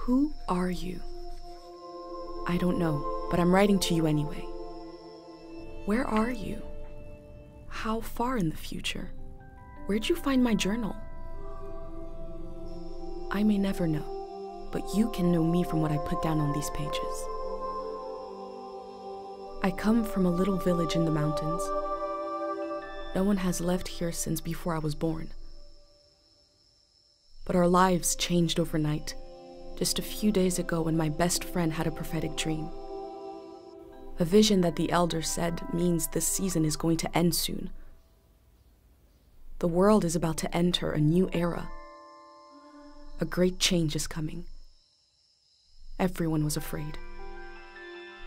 Who are you? I don't know, but I'm writing to you anyway. Where are you? How far in the future? Where'd you find my journal? I may never know, but you can know me from what I put down on these pages. I come from a little village in the mountains. No one has left here since before I was born. But our lives changed overnight, just a few days ago when my best friend had a prophetic dream. A vision that the elder said means the season is going to end soon. The world is about to enter a new era. A great change is coming. Everyone was afraid.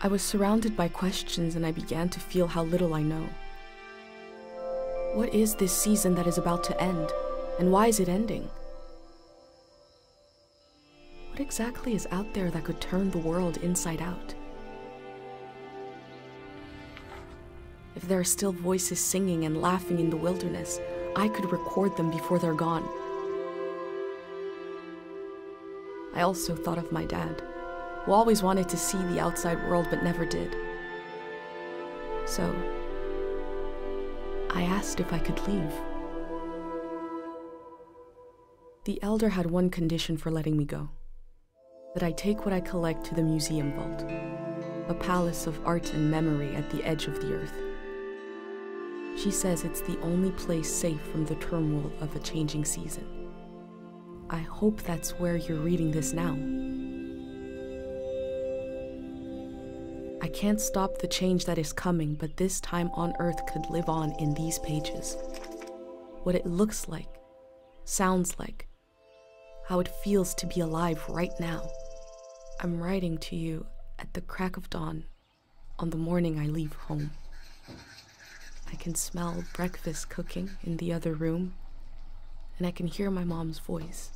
I was surrounded by questions and I began to feel how little I know. What is this season that is about to end, and why is it ending? What exactly is out there that could turn the world inside out? If there are still voices singing and laughing in the wilderness, I could record them before they're gone. I also thought of my dad, who always wanted to see the outside world but never did. So, I asked if I could leave. The elder had one condition for letting me go: that I take what I collect to the museum vault, a palace of art and memory at the edge of the earth. She says it's the only place safe from the turmoil of a changing season. I hope that's where you're reading this now. I can't stop the change that is coming, but this time on Earth could live on in these pages. What it looks like, sounds like, how it feels to be alive right now. I'm writing to you at the crack of dawn on the morning I leave home. I can smell breakfast cooking in the other room, and I can hear my mom's voice.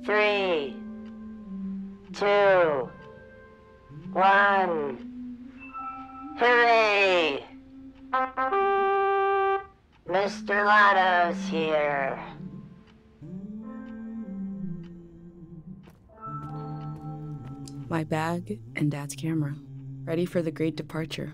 Three, two, one, hooray! Mr. Lotto's here. My bag and Dad's camera, ready for the great departure.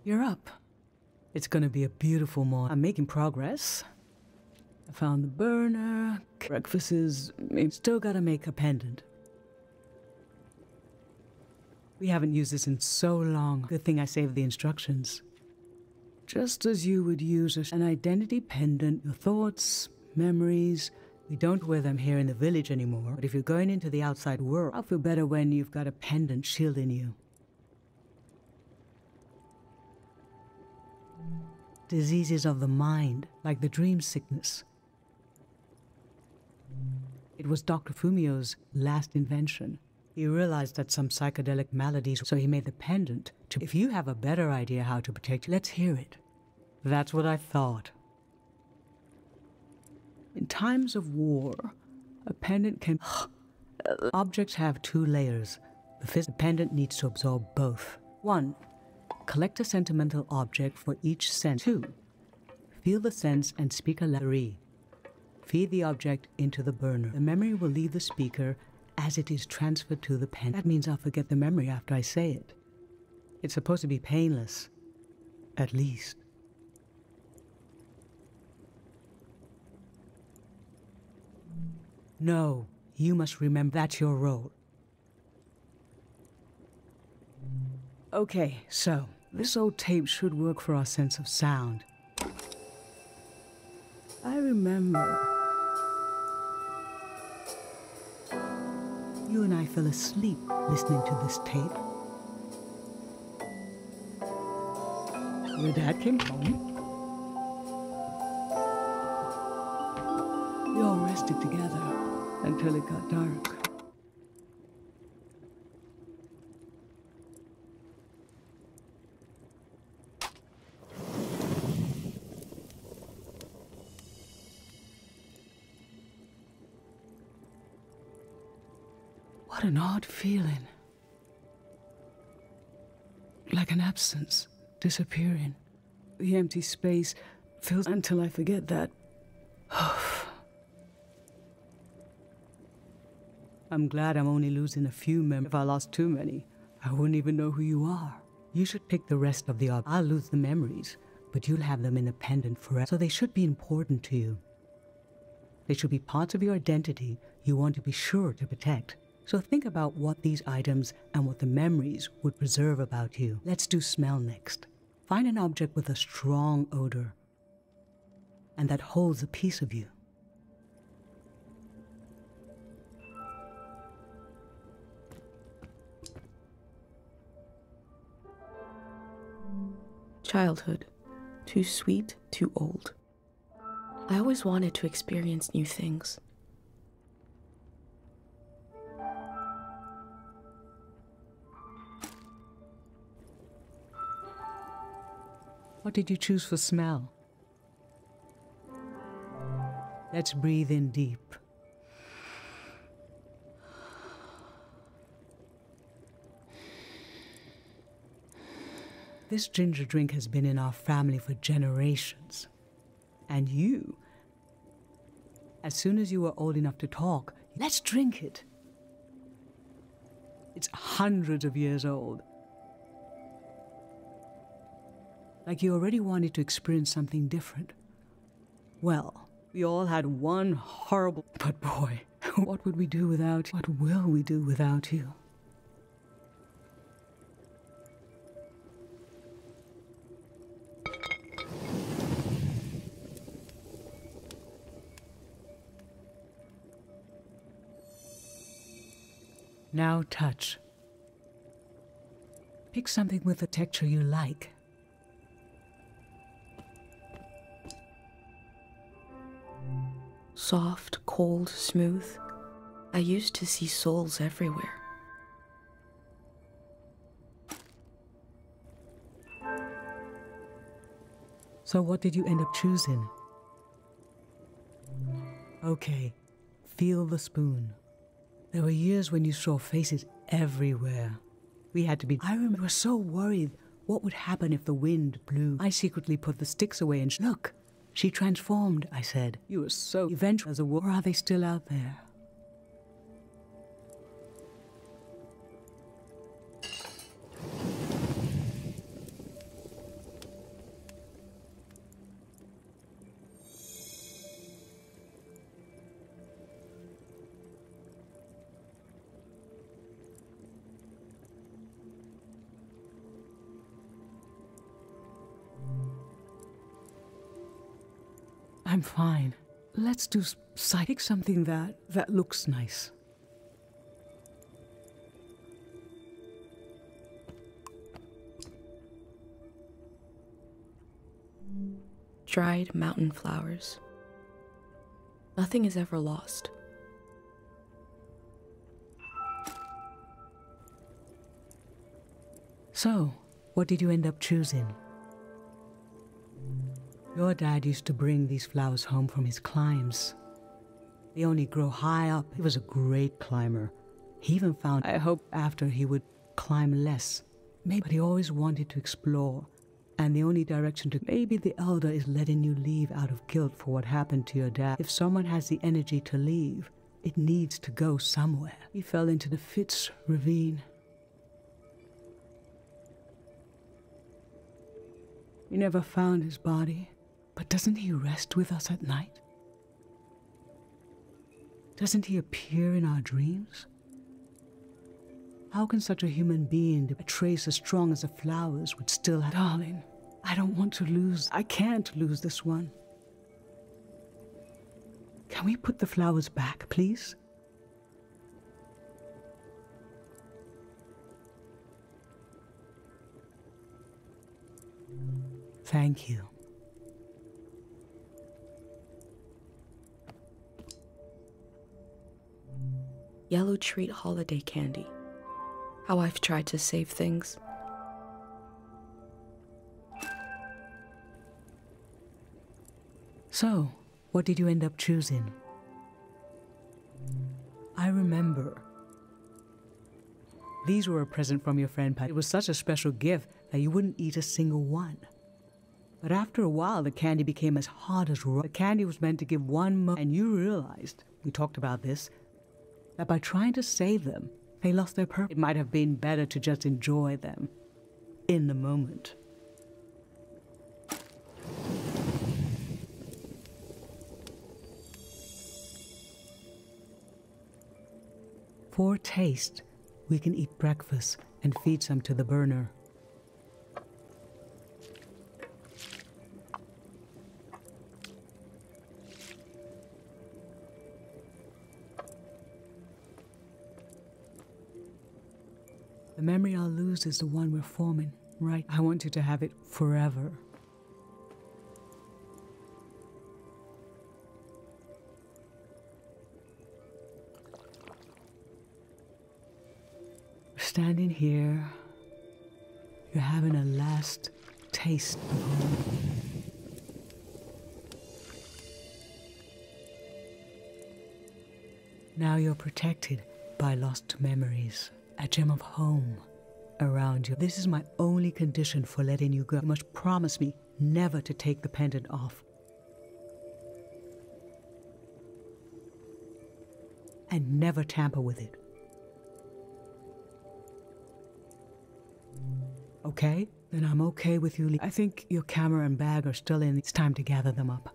You're up. It's gonna be a beautiful morning. I'm making progress. I found the burner. Breakfast is... Still gotta make a pendant. We haven't used this in so long. Good thing I saved the instructions. Just as you would use an identity pendant, your thoughts, memories. We don't wear them here in the village anymore, but if you're going into the outside world, I'll feel better when you've got a pendant shielding you. Diseases of the mind, like the dream sickness. It was Dr. Fumio's last invention. He realized that some psychedelic maladies, so he made the pendant to... If you have a better idea how to protect you, let's hear it. That's what I thought. In times of war, a pendant can... Objects have two layers. The pendant needs to absorb both. 1. Collect a sentimental object for each sense. 2. Feel the sense and speak a letter. 3. Feed the object into the burner. The memory will leave the speaker as it is transferred to the pen. That means I'll forget the memory after I say it. It's supposed to be painless. At least. No, you must remember that's your role. Okay, so this old tape should work for our sense of sound. I remember... You and I fell asleep listening to this tape. Your dad came home. We all rested together until it got dark. What an odd feeling. Like an absence, disappearing. The empty space fills until I forget that. I'm glad I'm only losing a few memories. If I lost too many, I wouldn't even know who you are. You should pick the rest of the objects. I'll lose the memories, but you'll have them in a pendant forever. So they should be important to you. They should be parts of your identity you want to be sure to protect. So think about what these items and what the memories would preserve about you. Let's do smell next. Find an object with a strong odor and that holds a piece of you. Childhood. Too sweet, too old. I always wanted to experience new things. What did you choose for smell? Let's breathe in deep. This ginger drink has been in our family for generations. And you, as soon as you were old enough to talk, let's drink it. It's hundreds of years old. Like you already wanted to experience something different. Well, we all had one horrible... But boy, what would we do without... What will we do without you? Now touch. Pick something with a texture you like. Soft, cold, smooth. I used to see souls everywhere. So what did you end up choosing? Okay, feel the spoon. There were years when you saw faces everywhere. We had to be... I remember we were so worried what would happen if the wind blew. I secretly put the sticks away and look. She transformed, I said. You were so eventual as a war. Or are they still out there? I'm fine. Let's do pick something that looks nice. Dried mountain flowers. Nothing is ever lost. So, what did you end up choosing? Your dad used to bring these flowers home from his climbs. They only grow high up. He was a great climber. He even found, I hope after he would climb less. Maybe, but he always wanted to explore. And the only direction to maybe the elder is letting you leave out of guilt for what happened to your dad. If someone has the energy to leave, it needs to go somewhere. He fell into the Fitz ravine. We never found his body, but doesn't he rest with us at night? Doesn't he appear in our dreams? How can such a human being, a trace as strong as the flowers, would still have... Darling, I can't lose this one. Can we put the flowers back, please? Thank you. Yellow treat holiday candy. How I've tried to save things. So, what did you end up choosing? I remember. These were a present from your friend Pat. It was such a special gift that you wouldn't eat a single one. But after a while, the candy became as hard as rock. The candy was meant to give one and you realized, we talked about this, that by trying to save them, they lost their purpose. It might have been better to just enjoy them in the moment. For taste, we can eat breakfast and feed some to the burner. The memory I'll lose is the one we're forming, right? I want you to have it forever. We're standing here. You're having a last taste of home. Now you're protected by lost memories. A gem of home around you. This is my only condition for letting you go. You must promise me never to take the pendant off. And never tamper with it. Okay? Then I'm okay with you. I think your camera and bag are still in. It's time to gather them up.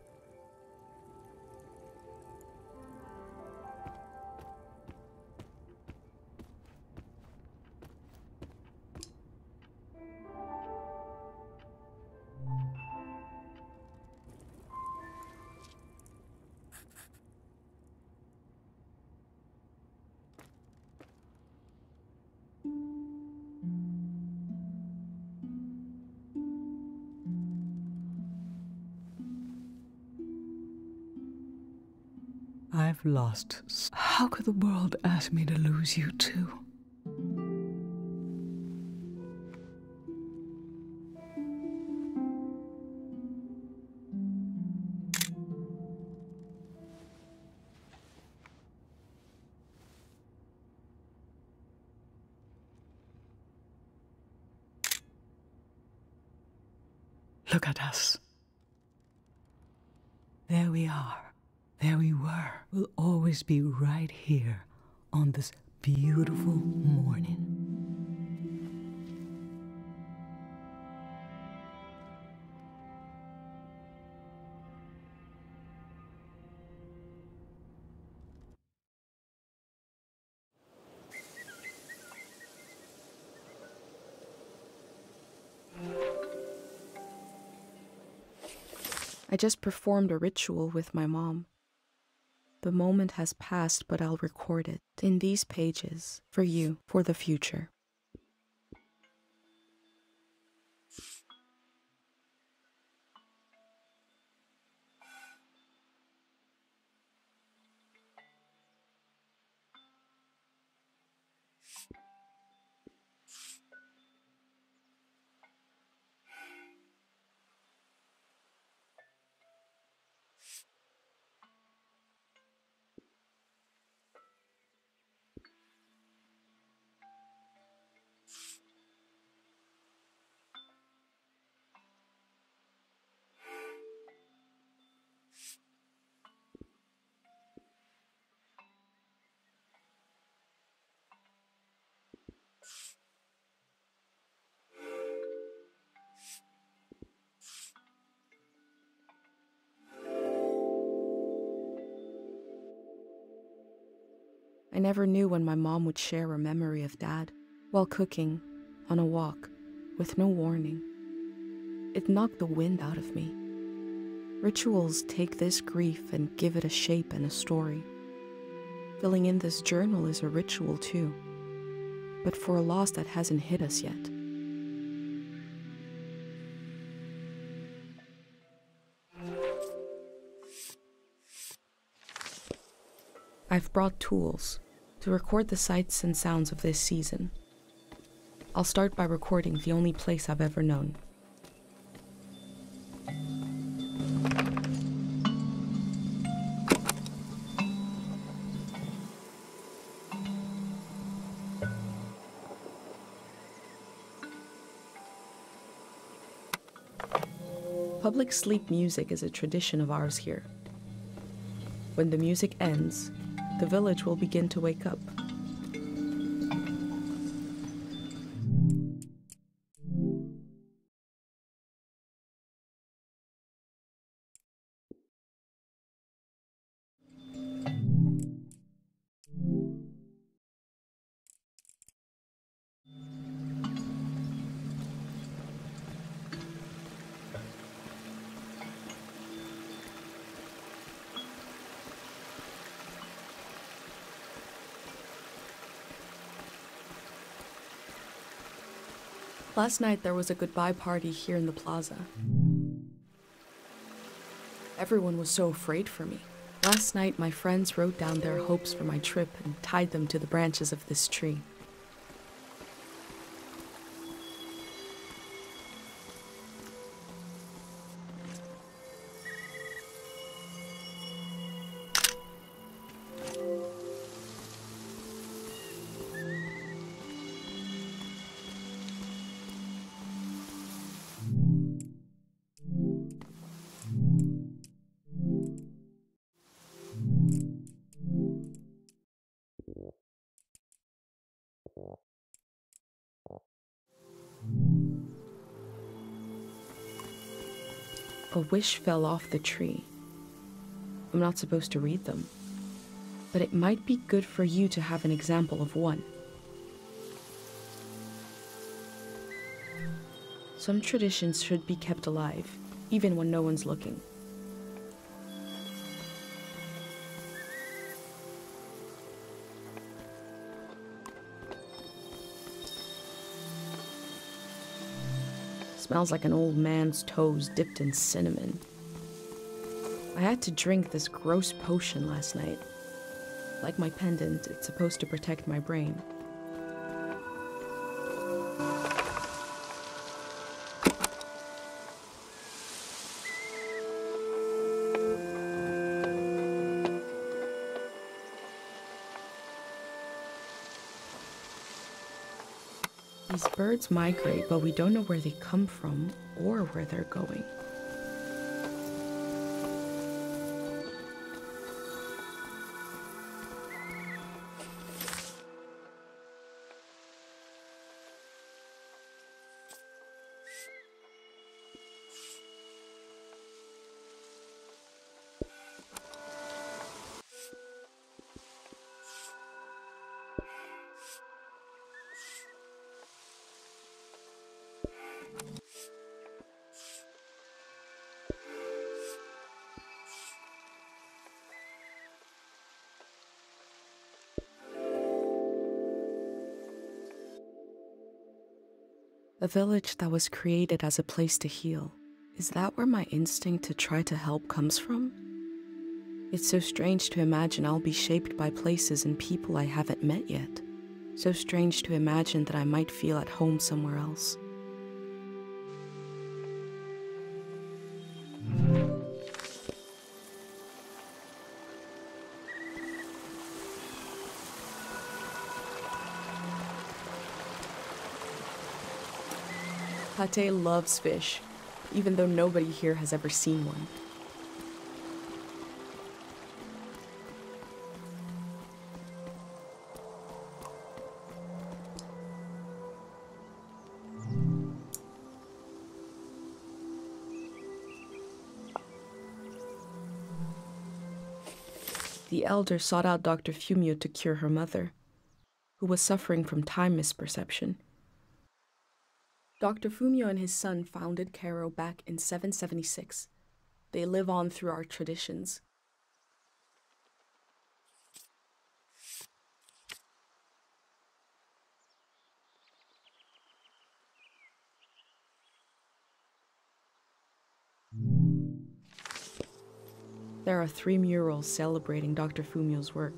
I've lost. How could the world ask me to lose you too? Look at us. There we are. There we were. We'll always be right here on this beautiful morning. I just performed a ritual with my mom. The moment has passed, but I'll record it in these pages for you, for the future. I never knew when my mom would share a memory of Dad, while cooking, on a walk, with no warning. It knocked the wind out of me. Rituals take this grief and give it a shape and a story. Filling in this journal is a ritual too, but for a loss that hasn't hit us yet. I've brought tools to record the sights and sounds of this season. I'll start by recording the only place I've ever known. Public sleep music is a tradition of ours here. When the music ends, the village will begin to wake up. Last night there was a goodbye party here in the plaza. Everyone was so afraid for me. Last night my friends wrote down their hopes for my trip and tied them to the branches of this tree. A wish fell off the tree. I'm not supposed to read them, but it might be good for you to have an example of one. Some traditions should be kept alive, even when no one's looking. Smells like an old man's toes dipped in cinnamon. I had to drink this gross potion last night. Like my pendant, it's supposed to protect my brain. These birds migrate, but we don't know where they come from or where they're going. A village that was created as a place to heal. Is that where my instinct to try to help comes from? It's so strange to imagine I'll be shaped by places and people I haven't met yet. So strange to imagine that I might feel at home somewhere else. Pate loves fish, even though nobody here has ever seen one. The elder sought out Dr. Fumio to cure her mother, who was suffering from time misperception. Dr. Fumio and his son founded Cairo back in 776. They live on through our traditions. There are 3 murals celebrating Dr. Fumio's work.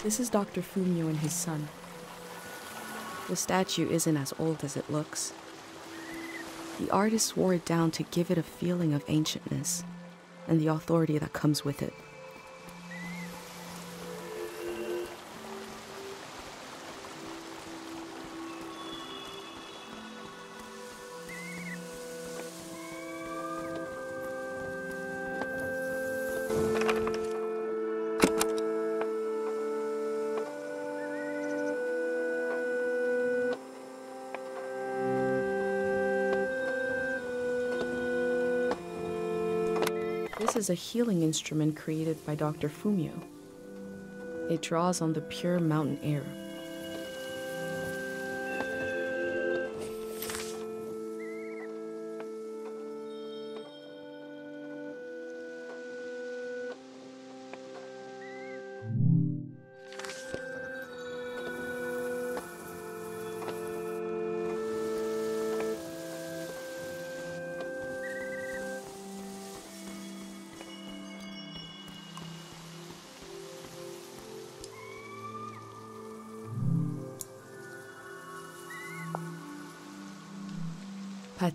This is Dr. Fumio and his son. The statue isn't as old as it looks. The artist wore it down to give it a feeling of ancientness and the authority that comes with it. This is a healing instrument created by Dr. Fumio. It draws on the pure mountain air.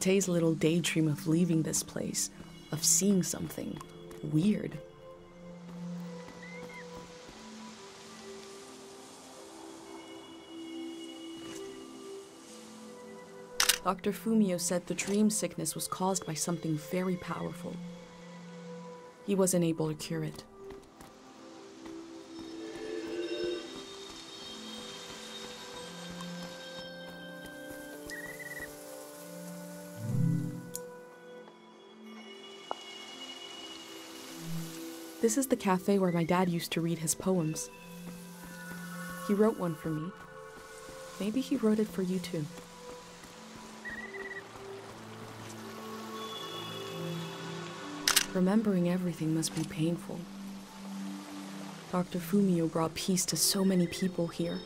Pate's little daydream of leaving this place, of seeing something weird. Dr. Fumio said the dream sickness was caused by something very powerful. He wasn't able to cure it. This is the cafe where my dad used to read his poems. He wrote one for me. Maybe he wrote it for you too. Remembering everything must be painful. Dr. Fumio brought peace to so many people here.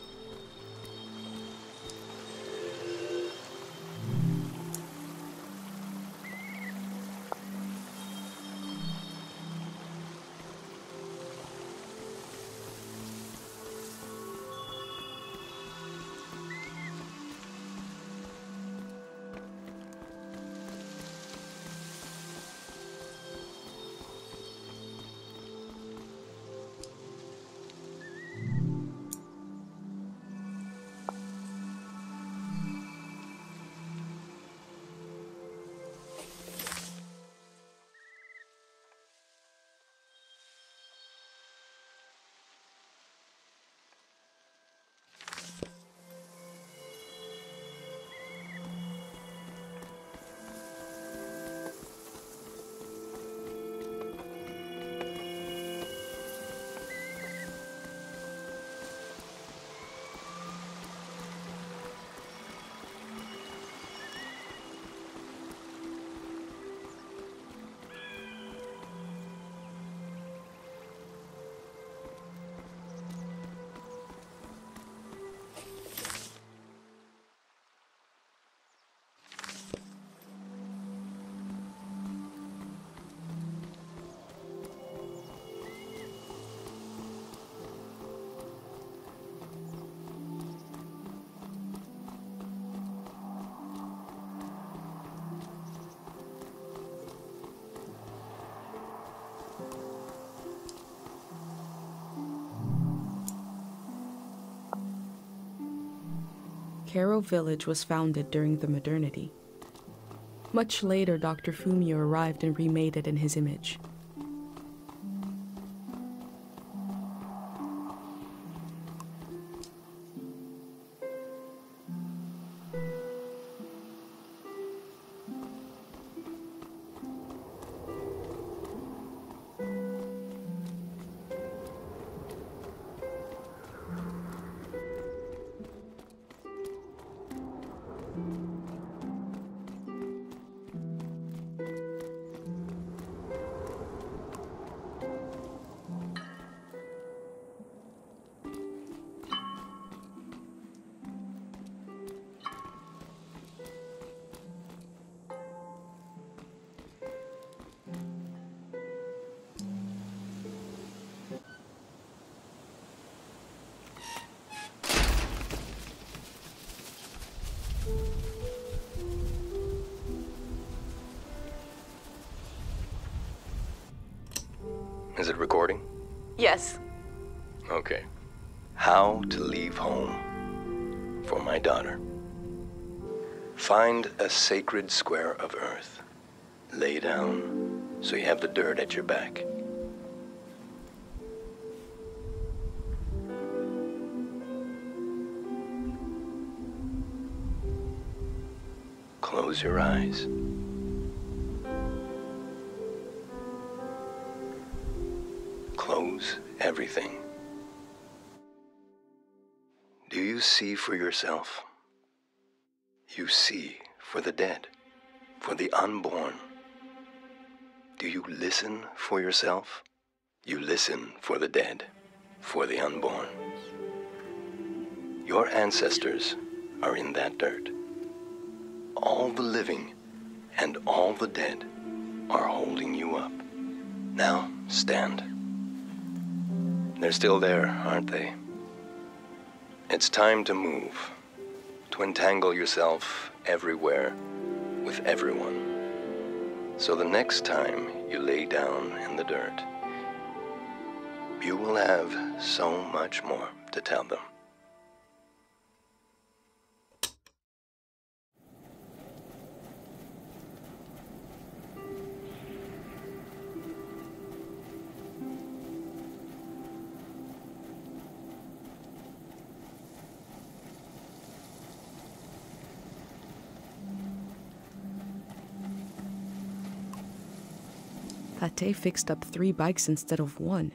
Kero village was founded during the modernity. Much later, Dr. Fumio arrived and remade it in his image. Is it recording? Yes. Okay. How to leave home for my daughter. Find a sacred square of earth. Lay down so you have the dirt at your back. Close your eyes. Close everything. Do you see for yourself? You see for the dead, for the unborn. Do you listen for yourself? You listen for the dead, for the unborn. Your ancestors are in that dirt. All the living and all the dead are holding you up. Now, stand. They're still there, aren't they? It's time to move, to entangle yourself everywhere with everyone. So the next time you lay down in the dirt, you will have so much more to tell them. Tate fixed up 3 bikes instead of 1.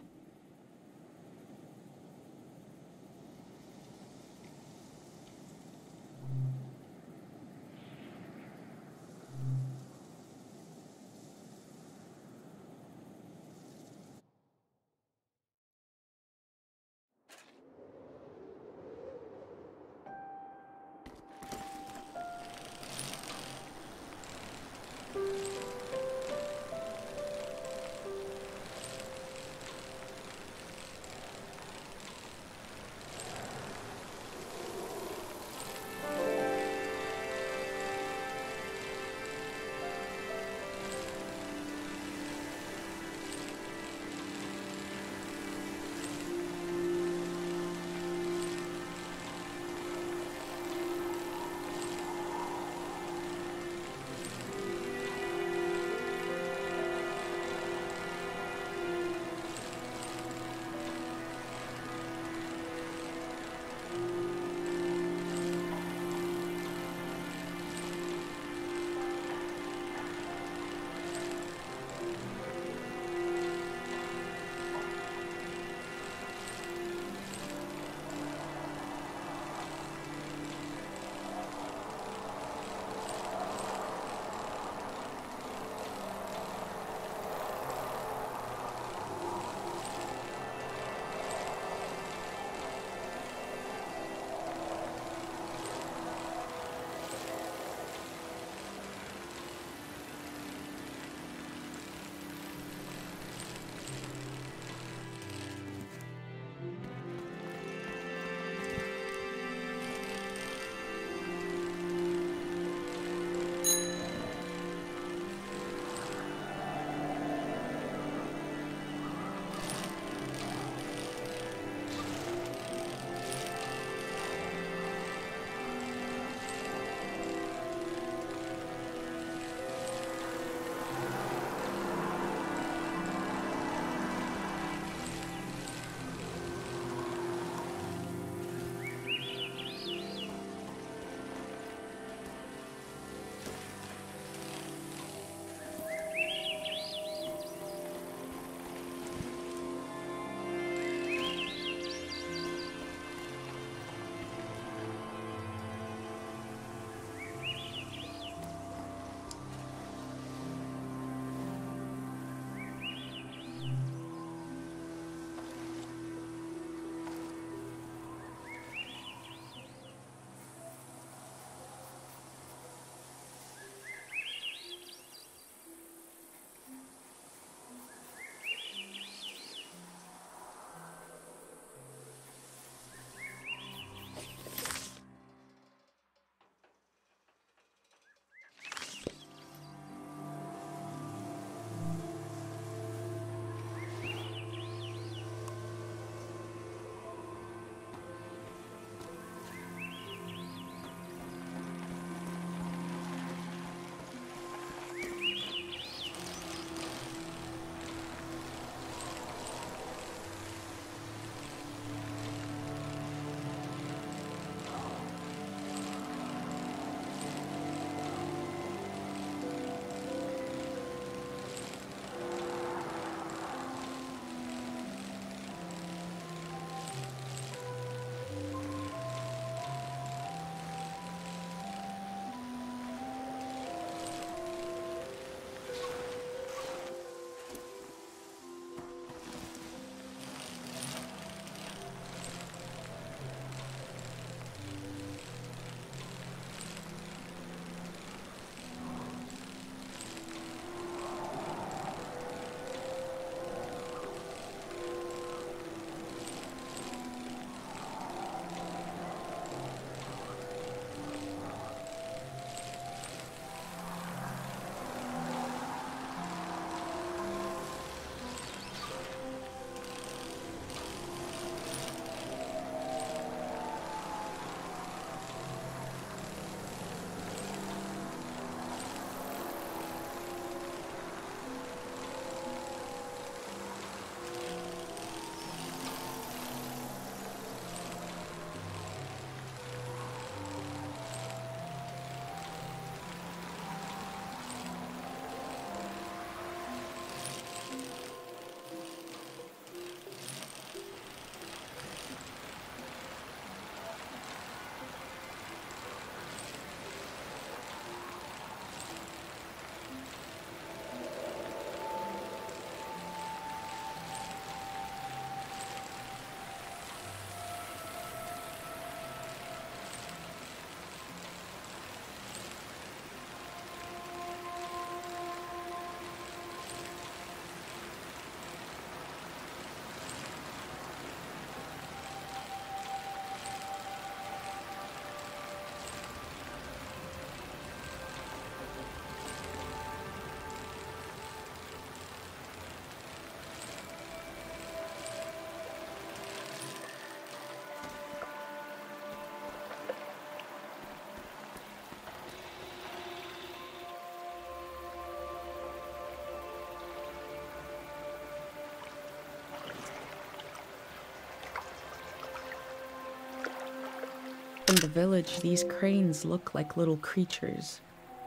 From the village, these cranes look like little creatures,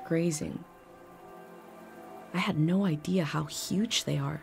grazing. I had no idea how huge they are.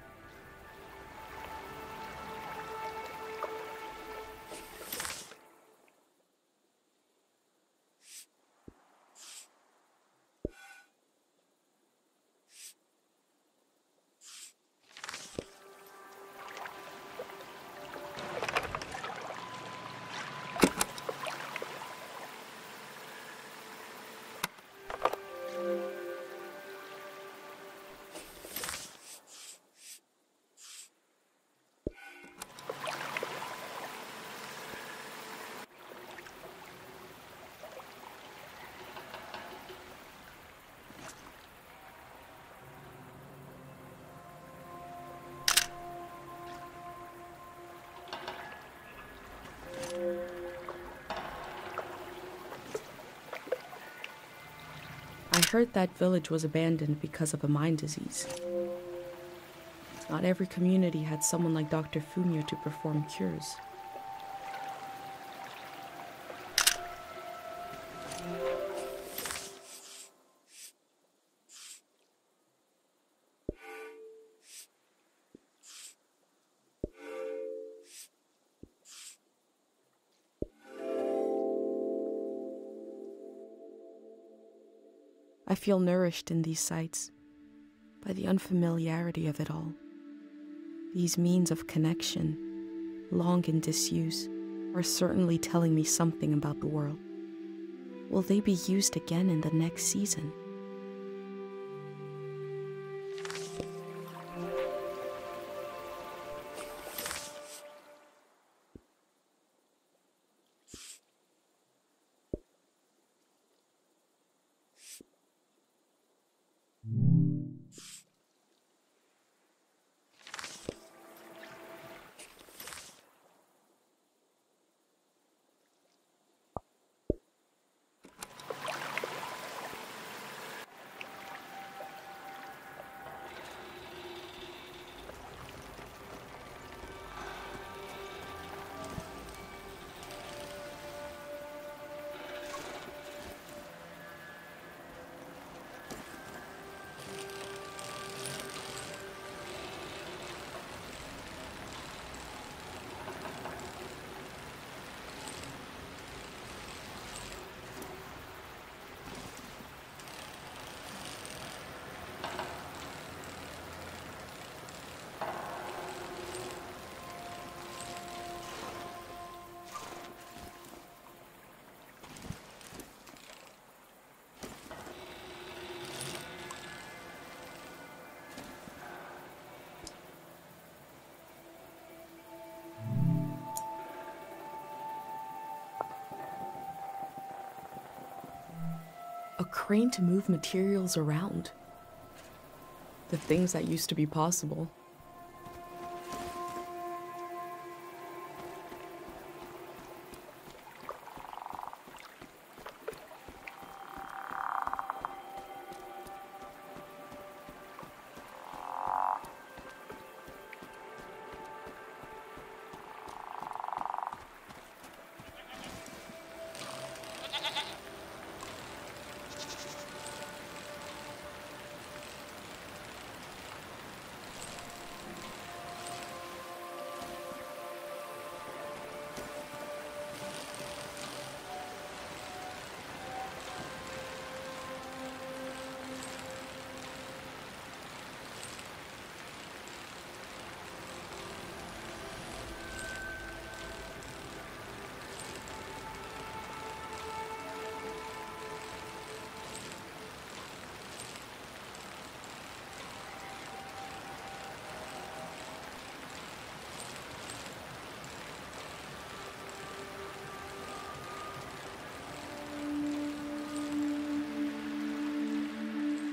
I heard that village was abandoned because of a mind disease. Not every community had someone like Dr. Funyo to perform cures. I feel nourished in these sights by the unfamiliarity of it all. These means of connection, long in disuse, are certainly telling me something about the world. Will they be used again in the next season? A crane to move materials around. The things that used to be possible.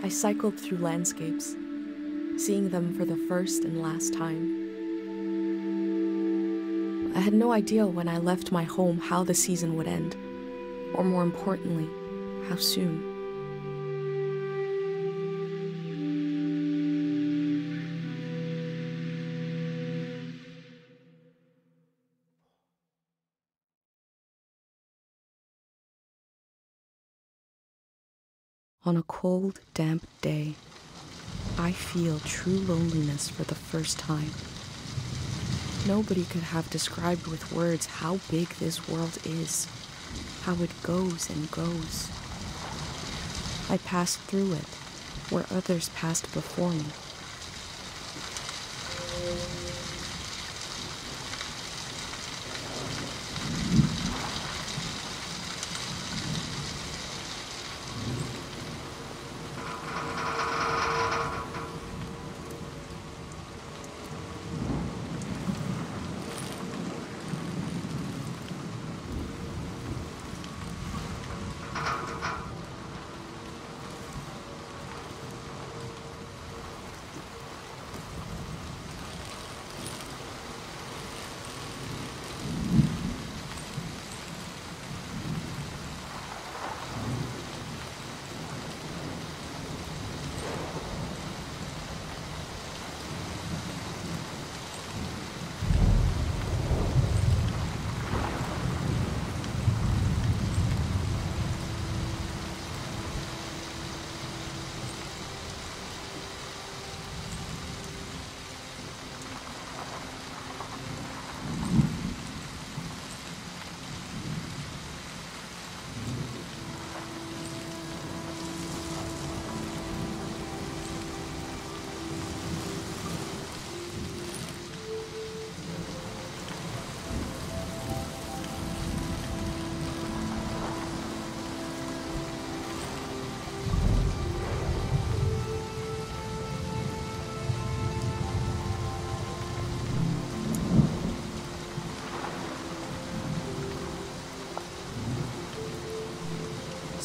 I cycled through landscapes, seeing them for the first and last time. I had no idea when I left my home how the season would end, or more importantly, how soon. On a cold, damp day, I feel true loneliness for the first time. Nobody could have described with words how big this world is, how it goes and goes. I passed through it, where others passed before me.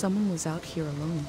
Someone was out here alone.